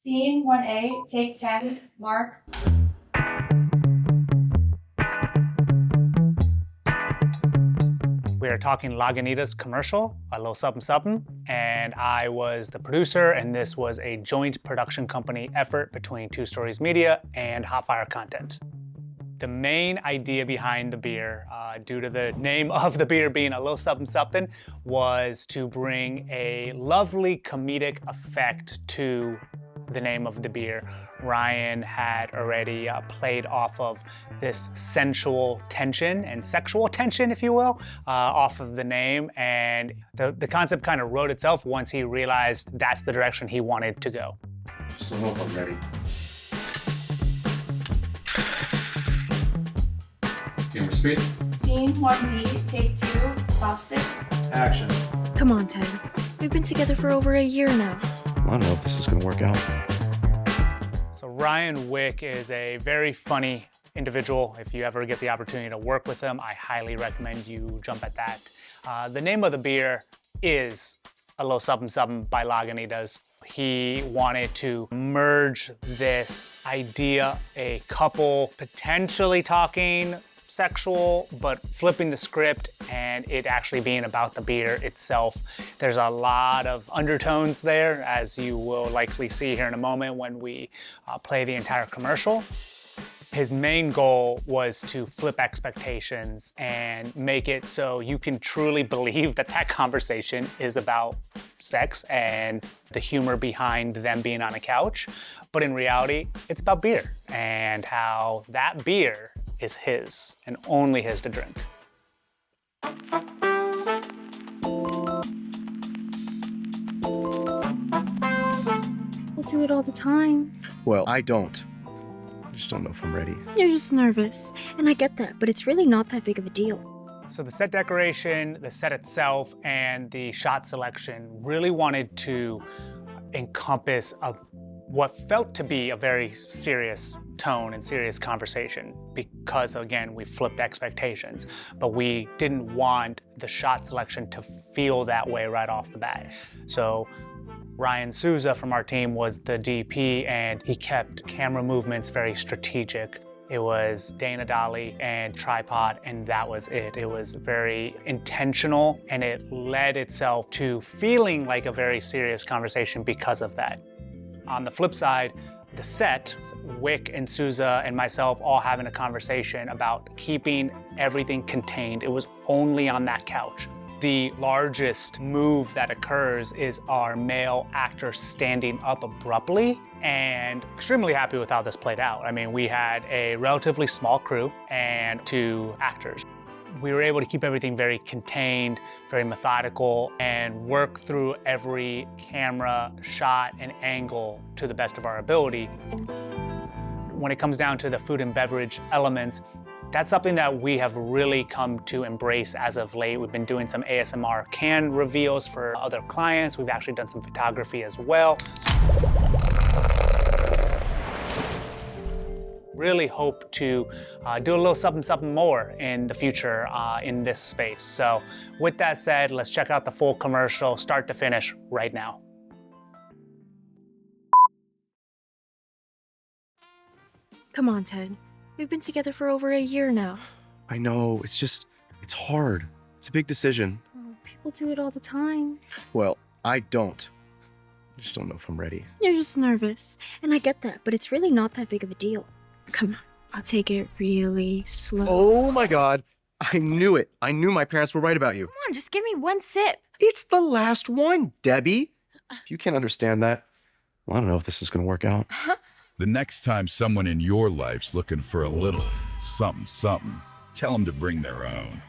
Scene 1A, take 10, Mark. We are talking Lagunitas commercial, a little something something, and I was the producer, and this was a joint production company effort between Two Stories Media and Hotfire Content. The main idea behind the beer, due to the name of the beer being a little something something, was to bring a lovely comedic effect to the name of the beer. Ryan had already played off of this sensual tension and sexual tension, if you will, off of the name, and the concept kind of wrote itself once he realized that's the direction he wanted to go. Just don't know if I'm ready. Camera speed. Scene 1B, take 2, soft sticks. Action. Come on, Ted. We've been together for over a year now. I don't know if this is gonna work out. So Ryan Wick is a very funny individual. If you ever get the opportunity to work with him, I highly recommend you jump at that. The name of the beer is a little something something by Lagunitas. He wanted to merge this idea, a couple potentially talking sexual, but flipping the script and it actually being about the beer itself. There's a lot of undertones there, as you will likely see here in a moment when we play the entire commercial. His main goal was to flip expectations and make it so you can truly believe that that conversation is about sex and the humor behind them being on a couch. But in reality, it's about beer and how that beer is his and only his to drink. We'll do it all the time. Well, I don't. I just don't know if I'm ready. You're just nervous. And I get that, but it's really not that big of a deal. So the set decoration, the set itself, and the shot selection really wanted to encompass what felt to be a very serious tone and serious conversation because, again, we flipped expectations, but we didn't want the shot selection to feel that way right off the bat. So Ryan Souza from our team was the DP, and he kept camera movements very strategic. It was Dana Dolly and tripod, and that was it. It was very intentional, and it led itself to feeling like a very serious conversation because of that. On the flip side, the set, Wick and Souza and myself all having a conversation about keeping everything contained. It was only on that couch. The largest move that occurs is our male actor standing up abruptly, and extremely happy with how this played out. I mean, we had a relatively small crew and 2 actors. We were able to keep everything very contained, very methodical, and work through every camera shot and angle to the best of our ability. When it comes down to the food and beverage elements, that's something that we have really come to embrace as of late. We've been doing some ASMR can reveals for other clients. We've actually done some photography as well. Really hope to do a little something something more in the future in this space. So with that said, let's check out the full commercial start to finish right now. Come on, Ted. We've been together for over a year now. I know, it's hard. It's a big decision. Oh, people do it all the time. Well, I don't. I just don't know if I'm ready. You're just nervous. And I get that, but it's really not that big of a deal. Come on, I'll take it really slow. Oh my God, I knew it. I knew my parents were right about you. Come on, just give me one sip. It's the last one, Debbie. If you can't understand that, well, I don't know if this is gonna work out. The next time someone in your life's looking for a little something, tell them to bring their own.